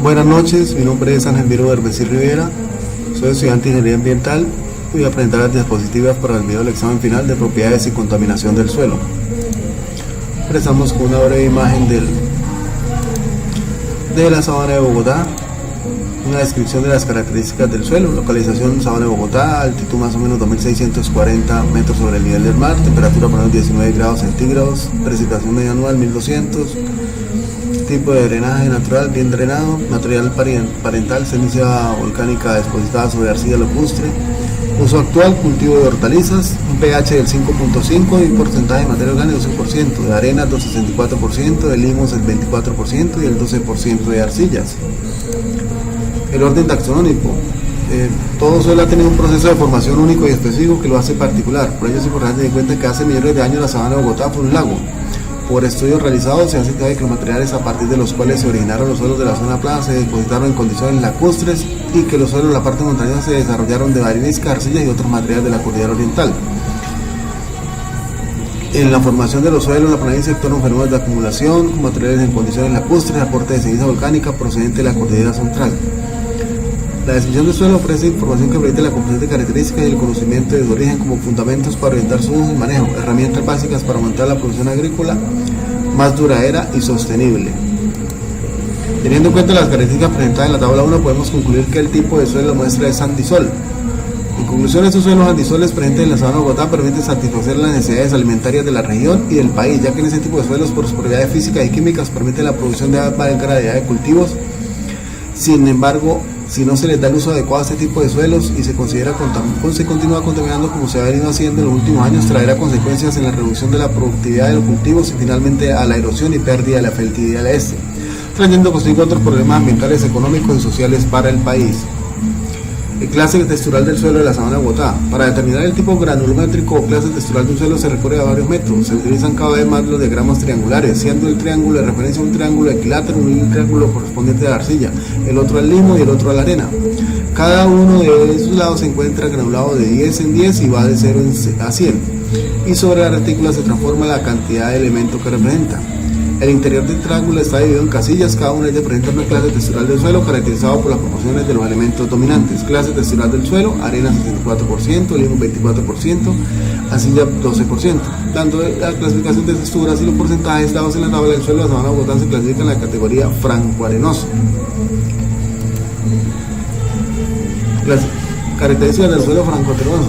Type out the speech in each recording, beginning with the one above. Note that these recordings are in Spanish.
Buenas noches, mi nombre es Ángel Miro Herbecir Rivera, soy estudiante de Ingeniería Ambiental y voy a presentar las diapositivas para el video del examen final de propiedades y contaminación del suelo. Empezamos con una breve imagen de la sabana de Bogotá, una descripción de las características del suelo, localización sabana de Bogotá, altitud más o menos 2640 metros sobre el nivel del mar, temperatura por menos 19 grados centígrados, precipitación media anual 1200, tipo de drenaje natural bien drenado, material parental, ceniza volcánica depositada sobre arcilla lacustre, uso actual, cultivo de hortalizas, un pH del 5.5 y porcentaje de materia orgánica 12%, de arena 264%, de limos el 24% y el 12% de arcillas. El orden taxonómico. Todo suelo ha tenido un proceso de formación único y específico que lo hace particular. Por ello es importante tener en cuenta que hace millones de años la sabana de Bogotá fue un lago. Por estudios realizados se hace que los materiales a partir de los cuales se originaron los suelos de la zona plana se depositaron en condiciones lacustres y que los suelos de la parte montañosa se desarrollaron de arenisca, arcilla y otros materiales de la cordillera oriental. En la formación de los suelos, la planicie se actuaron fenómenos de acumulación con materiales en condiciones lacustres, aporte de ceniza volcánica procedente de la cordillera central. La descripción del suelo ofrece información que permite la comprensión de características y el conocimiento de su origen como fundamentos para orientar su uso y manejo, herramientas básicas para aumentar la producción agrícola más duradera y sostenible. Teniendo en cuenta las características presentadas en la tabla 1, podemos concluir que el tipo de suelo muestra es sandisol. En conclusión, estos suelos sandisoles presentes en la sabana de Bogotá permiten satisfacer las necesidades alimentarias de la región y del país, ya que en ese tipo de suelos, por sus propiedades físicas y químicas, permite la producción de amplia variedad de cultivos. Sin embargo, si no se les da el uso adecuado a este tipo de suelos y se continúa contaminando como se ha venido haciendo en los últimos años, traerá consecuencias en la reducción de la productividad de los cultivos y finalmente a la erosión y pérdida de la fertilidad de este, trayendo consigo otros problemas ambientales, económicos y sociales para el país. Clase textural del suelo de la sabana de Bogotá. Para determinar el tipo granulométrico o clase textural de un suelo se recurre a varios métodos. Se utilizan cada vez más los diagramas triangulares, siendo el triángulo de referencia un triángulo equilátero, un triángulo correspondiente a la arcilla, el otro al limo y el otro a la arena. Cada uno de esos lados se encuentra granulado de 10 en 10 y va de 0 a 100. Y sobre la retícula se transforma la cantidad de elementos que representa. El interior del triángulo está dividido en casillas, cada una de ellas presenta una clase textural del suelo caracterizado por las proporciones de los elementos dominantes. Clase textural del suelo, arena 64%, limo 24%, arcilla 12%. Dando la clasificación de texturas y los porcentajes dados en la tabla del suelo, la sabana de Bogotá se clasifica en la categoría franco-arenoso. Las características del suelo franco-arenoso,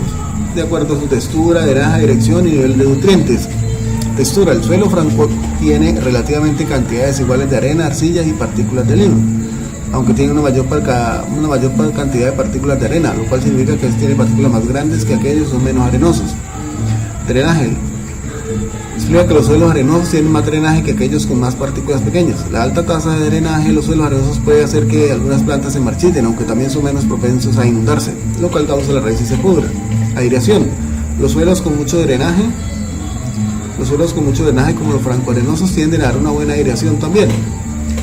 de acuerdo a su textura, drenaje, dirección y nivel de nutrientes. Textura. El suelo franco tiene relativamente cantidades iguales de arena, arcillas y partículas de limo, aunque tiene una mayor cantidad de partículas de arena, lo cual significa que tiene partículas más grandes que aquellos son menos arenosos. Drenaje. Explica que los suelos arenosos tienen más drenaje que aquellos con más partículas pequeñas. La alta tasa de drenaje en los suelos arenosos puede hacer que algunas plantas se marchiten, aunque también son menos propensos a inundarse, lo cual causa la raíz y se pudra. Aireación. Los suelos con mucho drenaje como los francoarenosos tienden a dar una buena aireación también.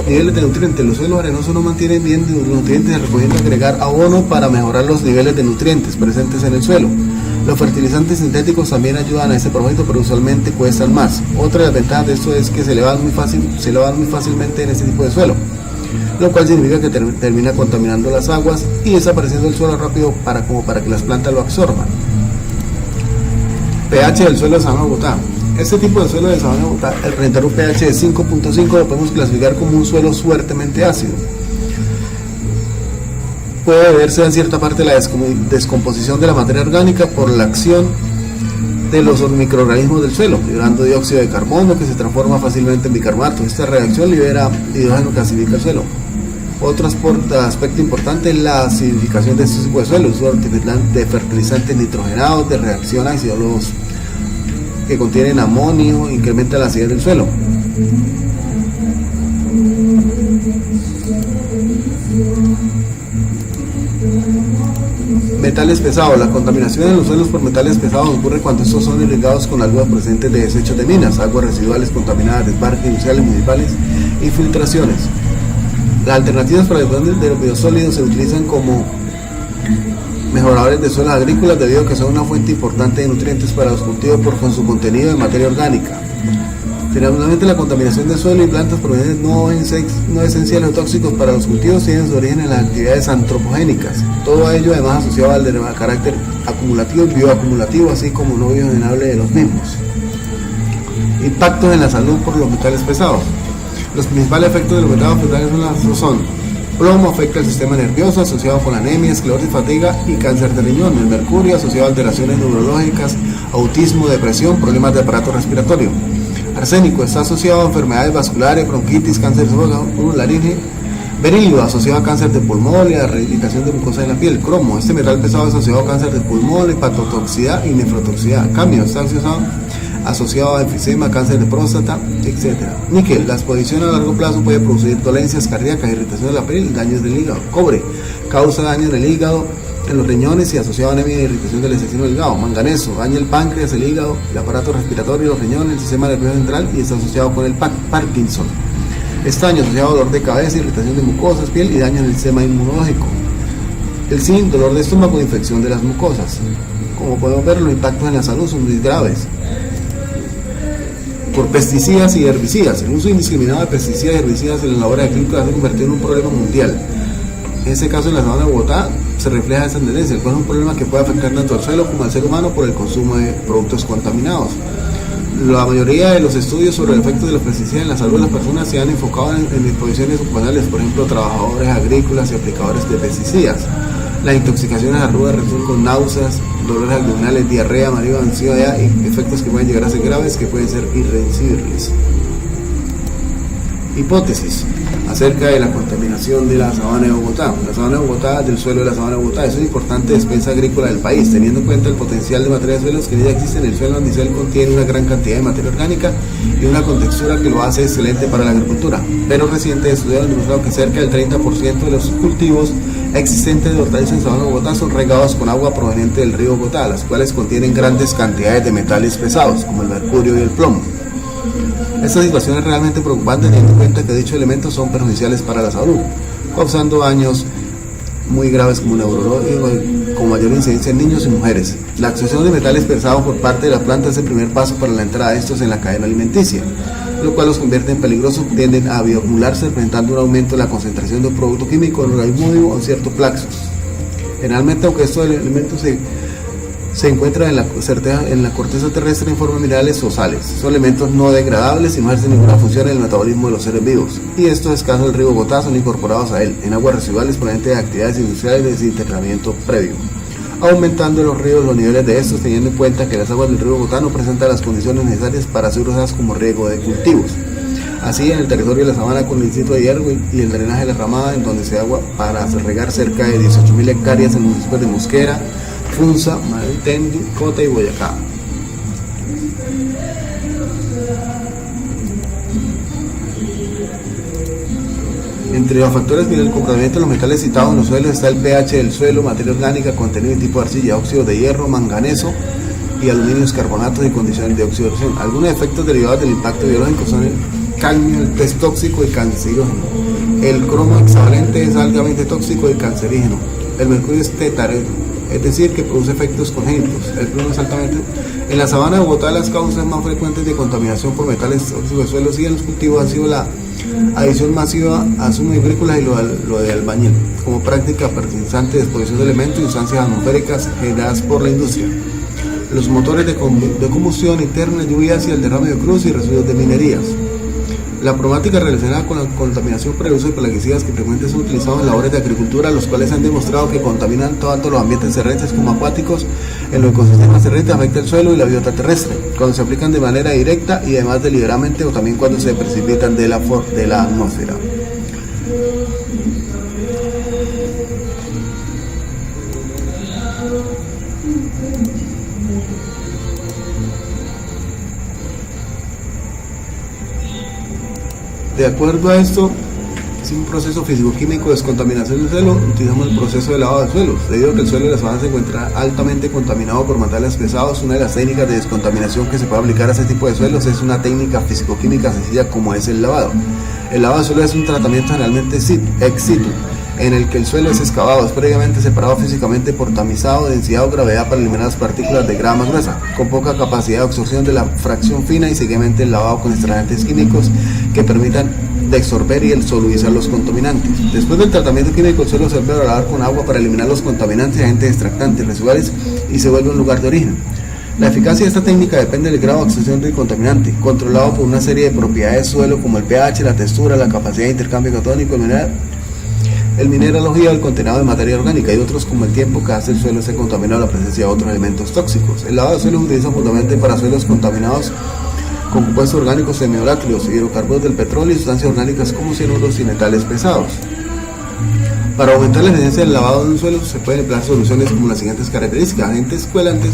Niveles de nutrientes. Los suelos arenosos no mantienen bien los nutrientes recogiendo agregar abono para mejorar los niveles de nutrientes presentes en el suelo. Los fertilizantes sintéticos también ayudan a ese propósito, pero usualmente cuestan más. Otra de las ventajas de esto es que se elevan muy fácilmente en este tipo de suelo, lo cual significa que termina contaminando las aguas y desapareciendo el suelo rápido para que las plantas lo absorban. pH del suelo de sabana de Bogotá. Este tipo de suelo de sabana de Bogotá, al presentar un pH de 5.5, lo podemos clasificar como un suelo fuertemente ácido. Puede deberse en cierta parte a la descomposición de la materia orgánica por la acción de los microorganismos del suelo, liberando dióxido de carbono que se transforma fácilmente en bicarbonato. Esta reacción libera hidrógeno que acidifica el suelo. Otro aspecto importante es la acidificación de este tipo de suelos, de fertilizantes nitrogenados, de reacción ácidos que contienen amonio, incrementa la acidez del suelo. Metales pesados. La contaminación en los suelos por metales pesados ocurre cuando estos son irrigados con aguas procedentes de desechos de minas, aguas residuales contaminadas, desbarques industriales, municipales y filtraciones. Las alternativas para el de los biosólidos se utilizan como mejoradores de suelos agrícolas debido a que son una fuente importante de nutrientes para los cultivos con su contenido de materia orgánica. Finalmente, la contaminación de suelo y plantas provenientes no esenciales o tóxicos para los cultivos tienen su origen en las actividades antropogénicas. Todo ello además asociado al carácter acumulativo y bioacumulativo, así como no biogenerable de los mismos. Impactos en la salud por los metales pesados. Los principales efectos de los metales pesados son: plomo afecta el sistema nervioso asociado con anemia, esclerosis, fatiga y cáncer de riñón. El mercurio asociado a alteraciones neurológicas, autismo, depresión, problemas de aparato respiratorio. Arsénico está asociado a enfermedades vasculares, bronquitis, cáncer de esófago, laringe. Berilio asociado a cáncer de pulmón y a rehabilitación de mucosa de la piel. Cromo, este metal pesado asociado a cáncer de pulmón, hepatotoxicidad y nefrotoxicidad. Cadmio está asociado a enfisema, cáncer de próstata, etc. Níquel, la exposición a largo plazo puede producir dolencias cardíacas, irritación de la piel, daños del hígado. Cobre, causa daño en el hígado, en los riñones y asociado a anemia e irritación del intestino delgado. Manganeso, daña el páncreas, el hígado, el aparato respiratorio, los riñones, el sistema nervioso central y está asociado con el Parkinson. Estaño, asociado a dolor de cabeza, irritación de mucosas, piel y daño en el sistema inmunológico. El zinc, dolor de estómago, infección de las mucosas. Como podemos ver, los impactos en la salud son muy graves. Por pesticidas y herbicidas. El uso indiscriminado de pesticidas y herbicidas en la labor agrícola se ha convertido en un problema mundial. En este caso, en la sabana de Bogotá se refleja esa tendencia, el cual es un problema que puede afectar tanto al suelo como al ser humano por el consumo de productos contaminados. La mayoría de los estudios sobre el efecto de los pesticidas en la salud de las personas se han enfocado en disposiciones ocupacionales, por ejemplo, trabajadores agrícolas y aplicadores de pesticidas. Las intoxicaciones agudas resultan con náuseas, dolores abdominales, diarrea, mareo, ansiedad y efectos que pueden llegar a ser graves, que pueden ser irreversibles. Hipótesis acerca de la contaminación de la sabana de Bogotá. La sabana de Bogotá, del suelo de la sabana de Bogotá, es una importante despensa agrícola del país, teniendo en cuenta el potencial de materia de suelos que ya existe en el suelo. Andisel contiene una gran cantidad de materia orgánica y una contextura que lo hace excelente para la agricultura, pero recientes estudios han demostrado que cerca del 30% de los cultivos existentes de hortalizas en sabana de Bogotá son regados con agua proveniente del río Bogotá, las cuales contienen grandes cantidades de metales pesados, como el mercurio y el plomo. Esta situación es realmente preocupante teniendo en cuenta que dichos elementos son perjudiciales para la salud, causando daños muy graves como neurológicos, con mayor incidencia en niños y mujeres. La absorción de metales pesados por parte de la planta es el primer paso para la entrada de estos en la cadena alimenticia, lo cual los convierte en peligrosos, tienden a bioacumularse, presentando un aumento de la concentración de un producto químico en el organismo vivo o ciertos plaxos. Generalmente, aunque estos elementos se encuentran en la corteza terrestre en forma de minerales o sales. Son elementos no degradables y no ejercen ninguna función en el metabolismo de los seres vivos. Y estos escasos del río Bogotá son incorporados a él en aguas residuales provenientes de actividades industriales de desintegramiento previo, aumentando en los ríos los niveles de estos, teniendo en cuenta que las aguas del río Bogotá no presentan las condiciones necesarias para ser usadas como riego de cultivos. Así, en el territorio de la sabana con el distrito de Hierro y el drenaje de la Ramada, en donde se agua para regar cerca de 18.000 hectáreas en los municipios de Mosquera, Funza, Maitendi, Cota y Boyacá. Entre los factores del comportamiento de los metales citados en los suelos está el pH del suelo, materia orgánica, contenido de tipo de arcilla, óxido de hierro, manganeso y aluminios, carbonatos y condiciones de oxidación. Algunos efectos derivados del impacto biológico son el cadmio, el test tóxico y cancerígeno. El cromo hexavalente es altamente tóxico y cancerígeno. El mercurio es tetareno, es decir, que produce efectos congénitos. El plomo es altamente. En la sabana de Bogotá, las causas más frecuentes de contaminación por metales tóxicos de suelos y en los cultivos han sido la adición masiva a insumos agrícolas y lo de albañil, como práctica persistente de exposición de elementos y sustancias atmosféricas generadas por la industria. Los motores de combustión interna, lluvias y el derrame de cruz y residuos de minerías. La problemática relacionada con la contaminación por el uso de plaguicidas que frecuentemente son utilizados en labores de agricultura, los cuales han demostrado que contaminan tanto los ambientes terrestres como acuáticos. En los ecosistemas terrestres afecta el suelo y la biota terrestre, cuando se aplican de manera directa y además deliberadamente, o también cuando se precipitan de la atmósfera. De acuerdo a esto, es un proceso físico-químico de descontaminación del suelo. Utilizamos el proceso de lavado de suelos. Debido a que el suelo de la sabana se encuentra altamente contaminado por metales pesados, una de las técnicas de descontaminación que se puede aplicar a este tipo de suelos es una técnica físico-química sencilla como es el lavado. El lavado de suelo es un tratamiento generalmente ex situ, en el que el suelo es excavado, es previamente separado físicamente por tamizado, densidad o gravedad para eliminar las partículas de grava más gruesa, con poca capacidad de absorción de la fracción fina, y seguidamente el lavado con extractantes químicos que permitan desorber y solubilizar los contaminantes. Después del tratamiento químico, el suelo se vuelve a lavar con agua para eliminar los contaminantes, agentes extractantes residuales, y se vuelve un lugar de origen. La eficacia de esta técnica depende del grado de absorción del contaminante, controlado por una serie de propiedades del suelo como el pH, la textura, la capacidad de intercambio catónico, el mineralogía, el contenido de materia orgánica, y otros como el tiempo que hace el suelo esté contaminado, la presencia de otros elementos tóxicos. El lavado de suelo se utiliza fundamentalmente para suelos contaminados con compuestos orgánicos semivolátiles, hidrocarburos del petróleo y sustancias orgánicas como cianuros y metales pesados. Para aumentar la eficiencia del lavado de un suelo se pueden emplear soluciones como las siguientes características. Agentes coagulantes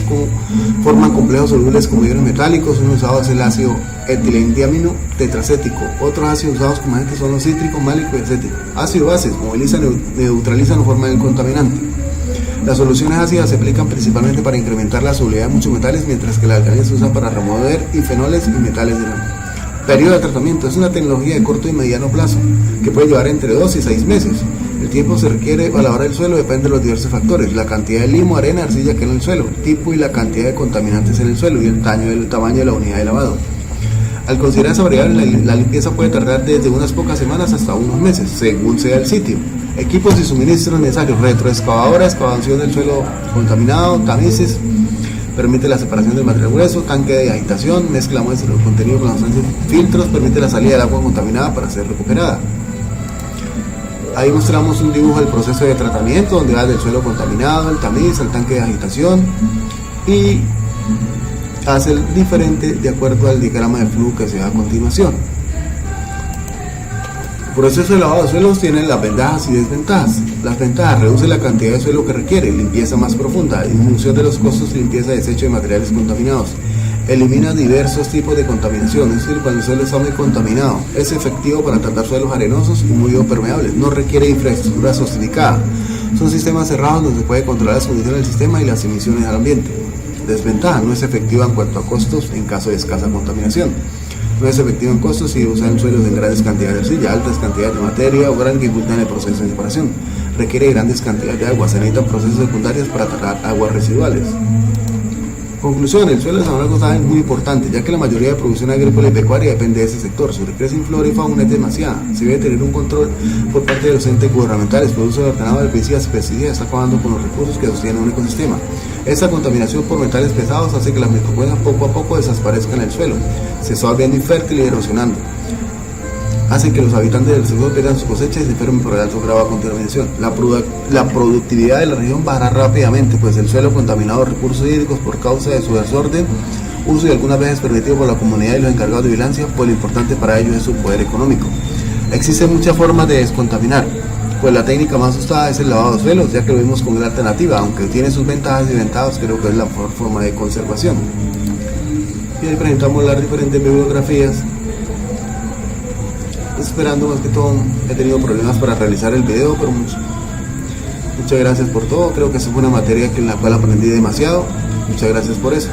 forman complejos solubles como hierros metálicos. Uno usado es el ácido etilendiamino tetracético. Otros ácidos usados como agentes son los cítrico, málico y acético. Ácido bases movilizan, neutralizan o forman el contaminante. Las soluciones ácidas se aplican principalmente para incrementar la solubilidad de muchos metales, mientras que la alcalina se usa para remover fenoles y metales de la. Periodo de tratamiento: es una tecnología de corto y mediano plazo que puede llevar entre 2 y 6 meses. El tiempo se requiere para lavar el suelo depende de los diversos factores: la cantidad de limo, arena, arcilla que hay en el suelo, el tipo y la cantidad de contaminantes en el suelo, y el tamaño de la unidad de lavado. Al considerar esa variable, la limpieza puede tardar desde unas pocas semanas hasta unos meses, según sea el sitio. Equipos y suministros necesarios: retroexcavadora, excavación del suelo contaminado, tamices, permite la separación del material grueso, tanque de agitación, mezcla muestra el contenido con los filtros, permite la salida del agua contaminada para ser recuperada. Ahí mostramos un dibujo del proceso de tratamiento, donde va del suelo contaminado, el tamiz, el tanque de agitación, y hace el diferente de acuerdo al diagrama de flujo que se da a continuación. El proceso de lavado de suelos tiene las ventajas y desventajas. Las ventajas: reduce la cantidad de suelo que requiere, limpieza más profunda, disminución de los costos, limpieza de desecho de materiales contaminados, elimina diversos tipos de contaminación, es decir, cuando el suelo está muy contaminado, es efectivo para tratar suelos arenosos y muy permeables, no requiere infraestructura sofisticada, son sistemas cerrados donde se puede controlar las condiciones del sistema y las emisiones al ambiente. Desventaja: no es efectiva en cuanto a costos en caso de escasa contaminación. No es efectivo en costos si usan suelos en grandes cantidades de arcilla, altas cantidades de materia o gran dificultad en el proceso de separación. Requiere grandes cantidades de agua, se necesitan procesos secundarios para tratar aguas residuales. Conclusión: el suelo de San Marcos es muy importante, ya que la mayoría de producción agrícola y pecuaria depende de ese sector. Su riqueza en flora y fauna es demasiada. Se debe tener un control por parte de los entes gubernamentales por uso ordenado de herbicidas y pesticidas, está acabando con los recursos que sostienen un ecosistema. Esta contaminación por metales pesados hace que las microplagas poco a poco desaparezcan en el suelo, se está volviendo infértil y erosionando. Hace que los habitantes del sector pierdan sus cosechas y se enfermen por el alto grado de contaminación. La productividad de la región bajará rápidamente, pues el suelo contaminado de recursos hídricos por causa de su desorden, uso y algunas veces permitido por la comunidad y los encargados de vigilancia, pues lo importante para ellos es su poder económico. Existen muchas formas de descontaminar, pues la técnica más usada es el lavado de suelos, ya que lo vimos como una alternativa, aunque tiene sus ventajas y desventajas, creo que es la mejor forma de conservación. Y ahí presentamos las diferentes bibliografías. Esperando, más que todo, he tenido problemas para realizar el video, pero muchas gracias por todo. Creo que esa fue una materia en la cual aprendí demasiado. Muchas gracias por eso.